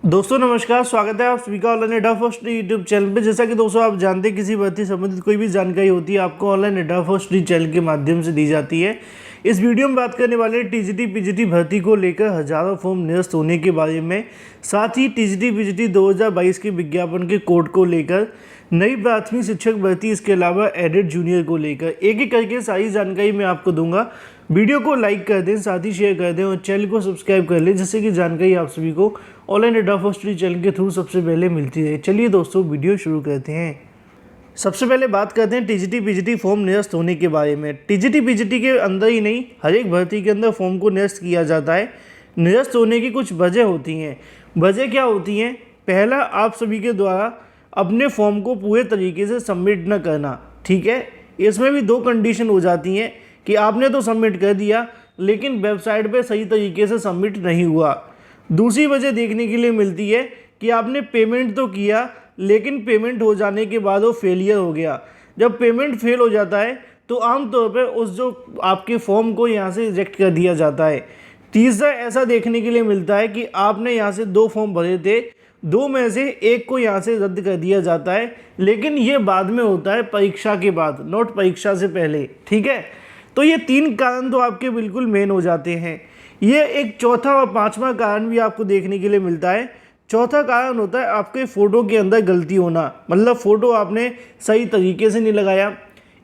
दोस्तों नमस्कार, स्वागत है आप सभी का ऑनलाइन एडा फर्स्ट यूट्यूब चैनल पे। जैसा कि दोस्तों आप जानते हैं, किसी भर्ती संबंधित कोई भी जानकारी होती है आपको ऑनलाइन एडा फर्स्ट चैनल के माध्यम से दी जाती है। इस वीडियो में बात करने वाले हैं टीजीटी पीजीटी भर्ती को लेकर हजारों फॉर्म निरस्त होने के बारे में, साथ ही टीजीटी पीजीटी 2022 के विज्ञापन के कोड को लेकर, नई प्राथमिक शिक्षक भर्ती, इसके अलावा एडेड जूनियर को लेकर एक एक करके सारी जानकारी मैं आपको दूंगा। वीडियो को लाइक कर दें, साथ ही शेयर कर दें और चैनल को सब्सक्राइब कर लें, जिससे कि जानकारी आप सभी को ऑनलाइन एडा फर्स्ट चैनल के थ्रू सबसे पहले मिलती है। चलिए दोस्तों वीडियो शुरू करते हैं। सबसे पहले बात करते हैं टीजीटी पीजीटी फॉर्म निरस्त होने के बारे में। टीजीटी पीजीटी के अंदर ही नहीं, हर एक भर्ती के अंदर फॉर्म को निरस्त किया जाता है। निरस्त होने की कुछ वजह होती हैं। वजह क्या होती हैं? पहला, आप सभी के द्वारा अपने फॉर्म को पूरे तरीके से सबमिट न करना। ठीक है, इसमें भी दो कंडीशन हो जाती हैं कि आपने तो सबमिट कर दिया लेकिन वेबसाइट पे सही तरीके से सबमिट नहीं हुआ। दूसरी वजह देखने के लिए मिलती है कि आपने पेमेंट तो किया लेकिन पेमेंट हो जाने के बाद वो फेलियर हो गया। जब पेमेंट फेल हो जाता है तो आमतौर पर उस जो आपके फॉर्म को यहाँ से रिजेक्ट कर दिया जाता है। तीसरा ऐसा देखने के लिए मिलता है कि आपने यहाँ से 2 फॉर्म भरे थे, 2 में से एक को यहाँ से रद्द कर दिया जाता है, लेकिन ये बाद में होता है परीक्षा के बाद, नोट परीक्षा से पहले। ठीक है, तो ये 3 कारण तो आपके बिल्कुल मेन हो जाते हैं। ये एक चौथा और 5वां कारण भी आपको देखने के लिए मिलता है। चौथा कारण होता है आपके फ़ोटो के अंदर गलती होना, मतलब फ़ोटो आपने सही तरीके से नहीं लगाया।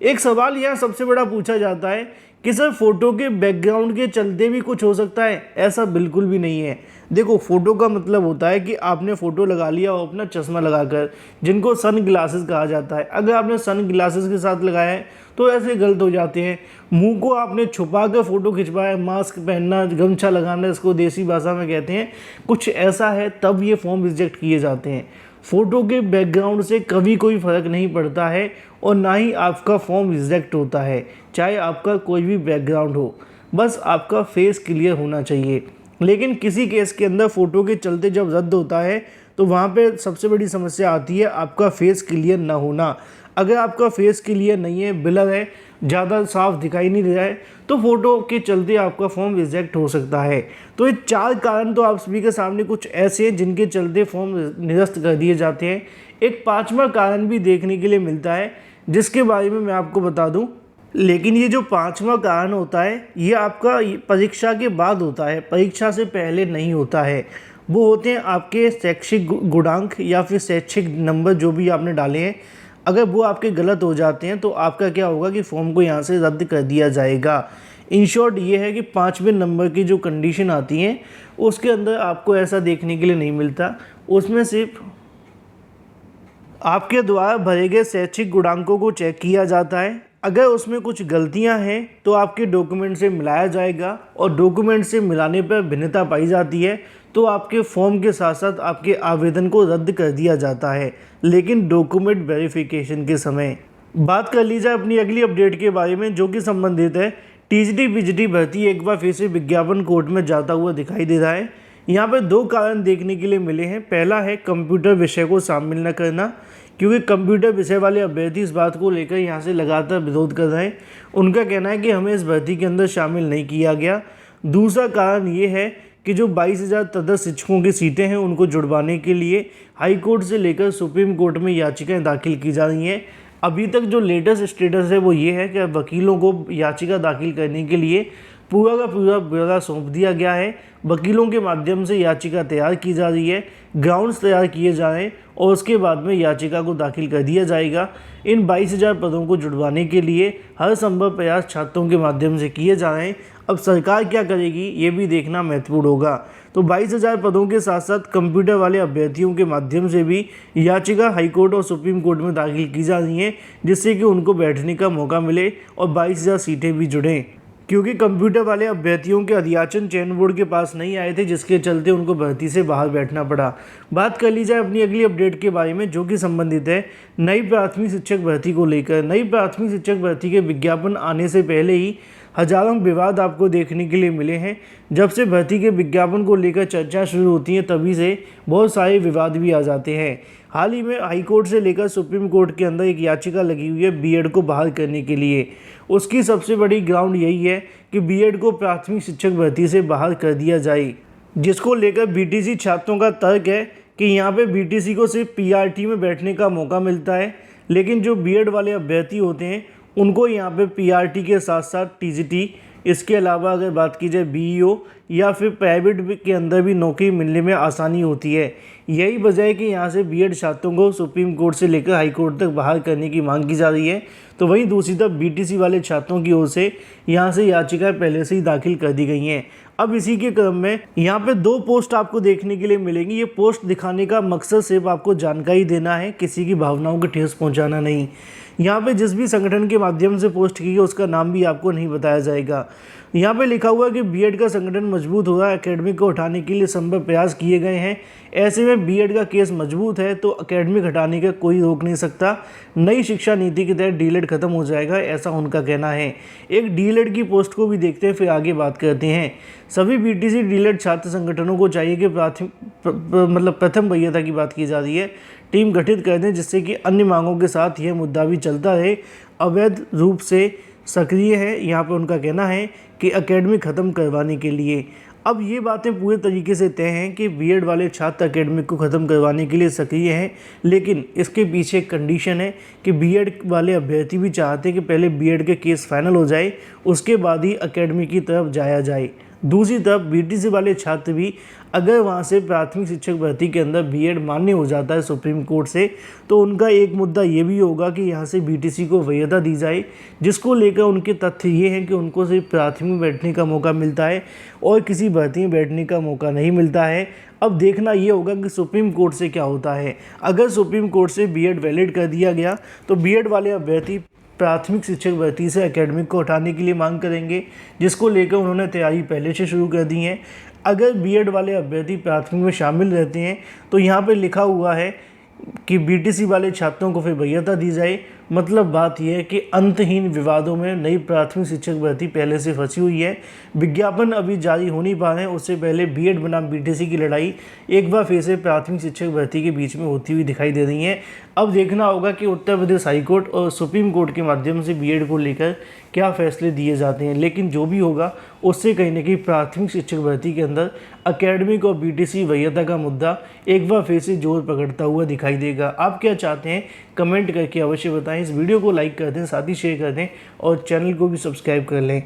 एक सवाल यहाँ सबसे बड़ा पूछा जाता है कि सर फ़ोटो के बैकग्राउंड के चलते भी कुछ हो सकता है? ऐसा बिल्कुल भी नहीं है। देखो, फ़ोटो का मतलब होता है कि आपने फ़ोटो लगा लिया और अपना चश्मा लगाकर, जिनको सन ग्लासेस कहा जाता है। अगर आपने सन ग्लासेस के साथ लगाया है तो ऐसे गलत हो जाते हैं। मुंह को आपने छुपा कर फ़ोटो खिंचवाया, मास्क पहनना, गमछा लगाना, इसको देसी भाषा में कहते हैं, कुछ ऐसा है, तब ये फॉर्म रिजेक्ट किए जाते हैं। फ़ोटो के बैकग्राउंड से कभी कोई फ़र्क नहीं पड़ता है और ना ही आपका फॉर्म रिजेक्ट होता है, चाहे आपका कोई भी बैकग्राउंड हो, बस आपका फेस क्लियर होना चाहिए। लेकिन किसी केस के अंदर फ़ोटो के चलते जब रद्द होता है तो वहाँ पे सबसे बड़ी समस्या आती है आपका फेस क्लियर ना होना। अगर आपका फेस क्लियर नहीं है, ब्लर है, ज़्यादा साफ दिखाई नहीं दे रहा है, तो फ़ोटो के चलते आपका फॉर्म रिजेक्ट हो सकता है। तो ये 4 कारण तो आप सभी के सामने कुछ ऐसे हैं जिनके चलते फॉर्म निरस्त कर दिए जाते हैं। एक 5वां कारण भी देखने के लिए मिलता है, जिसके बारे में मैं आपको बता दूं। लेकिन ये जो 5वां कारण होता है, ये आपका परीक्षा के बाद होता है, परीक्षा से पहले नहीं होता है। वो होते हैं आपके शैक्षिक गुणांक या फिर शैक्षिक नंबर जो भी आपने डाले हैं। अगर वो आपके गलत हो जाते हैं तो आपका क्या होगा कि फॉर्म को यहाँ से रद्द कर दिया जाएगा। इन शॉर्ट ये है कि 5वें नंबर की जो कंडीशन आती हैं उसके अंदर आपको ऐसा देखने के लिए नहीं मिलता। उसमें सिर्फ आपके द्वारा भरे गए शैक्षिक गुणांकों को चेक किया जाता है। अगर उसमें कुछ गलतियां हैं तो आपके डॉक्यूमेंट से मिलाया जाएगा और डॉक्यूमेंट से मिलाने पर भिन्नता पाई जाती है तो आपके फॉर्म के साथ साथ आपके आवेदन को रद्द कर दिया जाता है, लेकिन डॉक्यूमेंट वेरिफिकेशन के समय। बात कर ली जाए अपनी अगली अपडेट के बारे में, जो कि संबंधित है टीजीटी पीजीटी भर्ती एक बार फिर से विज्ञापन कोर्ट में जाता हुआ दिखाई दे रहा है। यहाँ पर 2 कारण देखने के लिए मिले हैं। पहला है कंप्यूटर विषय को शामिल न करना, क्योंकि कंप्यूटर विषय वाले अभ्यर्थी इस बात को लेकर यहाँ से लगातार विरोध कर रहे हैं। उनका कहना है कि हमें इस भर्ती के अंदर शामिल नहीं किया गया। दूसरा कारण ये है कि जो 22,000 तदर्थ शिक्षकों की सीटें हैं उनको जुड़वाने के लिए हाई कोर्ट से लेकर सुप्रीम कोर्ट में याचिकाएं दाखिल की जा रही हैं। अभी तक जो लेटेस्ट स्टेटस है वो ये है कि वकीलों को याचिका दाखिल करने के लिए पूरा का पूरा ब्यौरा सौंप दिया गया है। वकीलों के माध्यम से याचिका तैयार की जा रही है, ग्राउंड्स तैयार किए जा रहे हैं और उसके बाद में याचिका को दाखिल कर दिया जाएगा। इन 22,000 पदों को जुड़वाने के लिए हर संभव प्रयास छात्रों के माध्यम से किए जा रहे हैं। अब सरकार क्या करेगी ये भी देखना महत्वपूर्ण होगा। तो 22,000 पदों के साथ साथ कंप्यूटर वाले अभ्यर्थियों के माध्यम से भी याचिका हाईकोर्ट और सुप्रीम कोर्ट में दाखिल की जा रही हैं, जिससे कि उनको बैठने का मौका मिले और 22,000 सीटें भी जुड़ें। क्योंकि कंप्यूटर वाले अभ्यर्थियों के अध्याचन चयन बोर्ड के पास नहीं आए थे, जिसके चलते उनको भर्ती से बाहर बैठना पड़ा। बात कर ली जाए अपनी अगली अपडेट के बारे में, जो कि संबंधित है नई प्राथमिक शिक्षक भर्ती को लेकर। नई प्राथमिक शिक्षक भर्ती के विज्ञापन आने से पहले ही हजारों विवाद आपको देखने के लिए मिले हैं। जब से भर्ती के विज्ञापन को लेकर चर्चा शुरू होती है तभी से बहुत सारे विवाद भी आ जाते हैं। हाल ही में हाईकोर्ट से लेकर सुप्रीम कोर्ट के अंदर एक याचिका लगी हुई है बीएड को बहाल करने के लिए। उसकी सबसे बड़ी ग्राउंड यही है कि बीएड को प्राथमिक शिक्षक भर्ती से बहाल कर दिया जाए। जिसको लेकर बीटीसी छात्रों का तर्क है कि यहाँ पे बीटीसी को सिर्फ पीआरटी में बैठने का मौका मिलता है, लेकिन जो बीएड वाले अभ्यर्थी होते हैं उनको यहाँ पे पीआरटी के साथ साथ टीजीटी, इसके अलावा अगर बात की जाए बीईओ या फिर प्राइवेट के अंदर भी नौकरी मिलने में आसानी होती है। यही वजह है कि यहाँ से बीएड छात्रों को सुप्रीम कोर्ट से लेकर हाई कोर्ट तक बहाल करने की मांग की जा रही है। तो वहीं दूसरी तरफ बीटीसी वाले छात्रों की ओर से यहाँ से याचिकाएं पहले से ही दाखिल कर दी गई हैं। अब इसी के क्रम में यहाँ पे 2 पोस्ट आपको देखने के लिए मिलेंगी। ये पोस्ट दिखाने का मकसद सिर्फ आपको जानकारी देना है, किसी की भावनाओं को ठेस पहुँचाना नहीं। यहाँ पे जिस भी संगठन के माध्यम से पोस्ट की है उसका नाम भी आपको नहीं बताया जाएगा। यहाँ पे लिखा हुआ है कि बीएड का संगठन मजबूत होगा, एकेडमिक को हटाने के लिए संभव प्रयास किए गए हैं। ऐसे में बीएड का केस मजबूत है तो एकेडमिक हटाने का कोई रोक नहीं सकता। नई शिक्षा नीति के तहत डीएलएड खत्म हो जाएगा, ऐसा उनका कहना है। एक डीएलएड की पोस्ट को भी देखते हैं, फिर आगे बात करते हैं। सभी बीटीसी डीएलएड छात्र संगठनों को चाहिए कि प्रथम वरीयता की बात की जा रही है, टीम गठित कर दें, जिससे कि अन्य मांगों के साथ यह मुद्दा भी चलता रहे। अवैध रूप से सक्रिय है, यहाँ पे उनका कहना है कि एकेडमिक ख़त्म करवाने के लिए। अब ये बातें पूरे तरीके से तय हैं कि बीएड वाले छात्र एकेडमिक को ख़त्म करवाने के लिए सक्रिय हैं, लेकिन इसके पीछे एक कंडीशन है कि बीएड वाले अभ्यर्थी भी चाहते हैं कि पहले बीएड के केस फाइनल हो जाए, उसके बाद ही एकेडमिक की तरफ जाया जाए। दूसरी तरफ बीटीसी वाले छात्र भी अगर वहाँ से प्राथमिक शिक्षक भर्ती के अंदर बीएड मान्य हो जाता है सुप्रीम कोर्ट से, तो उनका एक मुद्दा ये भी होगा कि यहाँ से बीटीसी को वरीयता दी जाए, जिसको लेकर उनके तथ्य ये हैं कि उनको सिर्फ प्राथमिक में बैठने का मौका मिलता है और किसी भर्ती में बैठने का मौका नहीं मिलता है। अब देखना ये होगा कि सुप्रीम कोर्ट से क्या होता है। अगर सुप्रीम कोर्ट से बीएड वैलिड कर दिया गया तो बीएड वाले अभ्यर्थी प्राथमिक शिक्षक भर्ती से एकेडमिक को हटाने के लिए मांग करेंगे, जिसको लेकर उन्होंने तैयारी पहले से शुरू कर दी है। अगर बीएड वाले अभ्यर्थी प्राथमिक में शामिल रहते हैं तो यहाँ पे लिखा हुआ है कि बीटीसी वाले छात्रों को फिर वरीयता दी जाए। मतलब बात यह है कि अंतहीन विवादों में नई प्राथमिक शिक्षक भर्ती पहले से फंसी हुई है। विज्ञापन अभी जारी हो नहीं पा रहे हैं, उससे पहले बीएड बनाम बीटीसी की लड़ाई एक बार फिर से प्राथमिक शिक्षक भर्ती के बीच में होती हुई दिखाई दे रही है। अब देखना होगा कि उत्तर प्रदेश हाईकोर्ट और सुप्रीम कोर्ट के माध्यम से बीएड को लेकर क्या फैसले दिए जाते हैं। लेकिन जो भी होगा उससे कहीं ना कहीं प्राथमिक शिक्षक भर्ती के अंदर एकेडमिक और बीटीसी वरीयता का मुद्दा एक बार फिर से जोर पकड़ता हुआ दिखाई देगा। आप क्या चाहते हैं कमेंट करके अवश्य बताएं। इस वीडियो को लाइक कर दें, साथ ही शेयर कर दें और चैनल को भी सब्सक्राइब कर लें।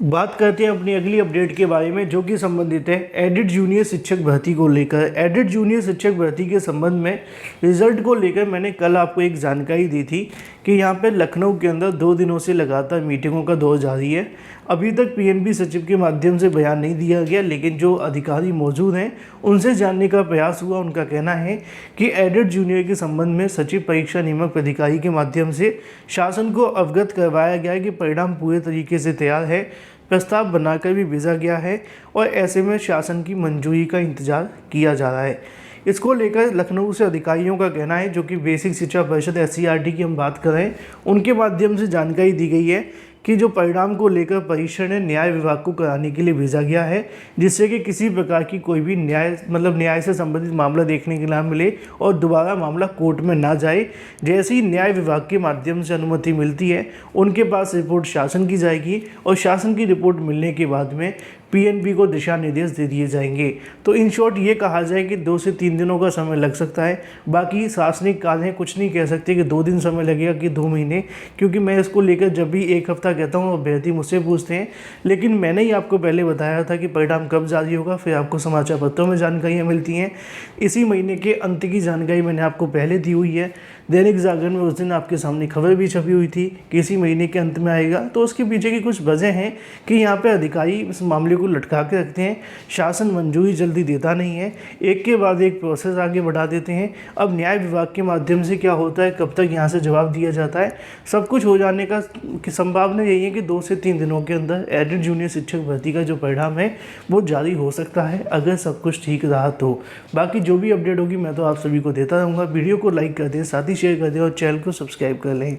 बात करते हैं अपनी अगली अपडेट के बारे में, जो कि संबंधित है एडिड जूनियर शिक्षक भर्ती को लेकर। एडिड जूनियर शिक्षक भर्ती के संबंध में रिजल्ट को लेकर मैंने कल आपको एक जानकारी दी थी कि यहाँ पे लखनऊ के अंदर 2 दिनों से लगातार मीटिंगों का दौर जारी है। अभी तक पीएनबी सचिव के माध्यम से बयान नहीं दिया गया, लेकिन जो अधिकारी मौजूद हैं उनसे जानने का प्रयास हुआ। उनका कहना है कि एडिड जूनियर के संबंध में सचिव परीक्षा नियामक प्राधिकारी के माध्यम से शासन को अवगत करवाया गया है कि परिणाम पूरे तरीके से तैयार है, प्रस्ताव बनाकर भी भेजा गया है और ऐसे में शासन की मंजूरी का इंतजार किया जा रहा है। इसको लेकर लखनऊ से अधिकारियों का कहना है, जो कि बेसिक शिक्षा परिषद SCRT की हम बात करें, उनके माध्यम से जानकारी दी गई है कि जो परिणाम को लेकर परीक्षण है न्याय विभाग को कराने के लिए भेजा गया है, जिससे कि किसी प्रकार की कोई भी न्याय से संबंधित मामला देखने के ना मिले और दोबारा मामला कोर्ट में ना जाए। जैसे ही न्याय विभाग के माध्यम से अनुमति मिलती है उनके पास रिपोर्ट शासन की जाएगी और शासन की रिपोर्ट मिलने के बाद में पीएनबी को दिशा निर्देश दे दिए जाएंगे। तो इन शॉर्ट ये कहा जाए कि 2 से 3 दिनों का समय लग सकता है। बाकी शासनिक कार्य कुछ नहीं कह सकते कि 2 दिन समय लगेगा कि 2 महीने, क्योंकि मैं इसको लेकर जब भी 1 हफ्ता कहता हूँ अभ्यर्थी मुझसे पूछते हैं। लेकिन मैंने ही आपको पहले बताया था कि परिणाम कब जारी होगा, फिर आपको समाचार पत्रों में जानकारियाँ मिलती हैं। इसी महीने के अंत की जानकारी मैंने आपको पहले दी हुई है। दैनिक जागरण में उस दिन आपके सामने खबर भी छपी हुई थी कि इसी महीने के अंत में आएगा। तो उसके पीछे की कुछ वजह हैं कि यहाँ पे अधिकारी इस मामले को लटका के रखते हैं, शासन मंजूरी जल्दी देता नहीं है, एक के बाद एक प्रोसेस आगे बढ़ा देते हैं। अब न्याय विभाग के माध्यम से क्या होता है, कब तक यहाँ से जवाब दिया जाता है, सब कुछ हो जाने का संभावना यही है कि 2 से 3 दिनों के अंदर एडिड जूनियर शिक्षक भर्ती का जो परिणाम है वो जारी हो सकता है, अगर सब कुछ ठीक रहा तो। बाकी जो भी अपडेट होगी मैं तो आप सभी को देता रहूँगा। वीडियो को लाइक कर दें, साथ ही शेयर कर दें और चैनल को सब्सक्राइब कर लें।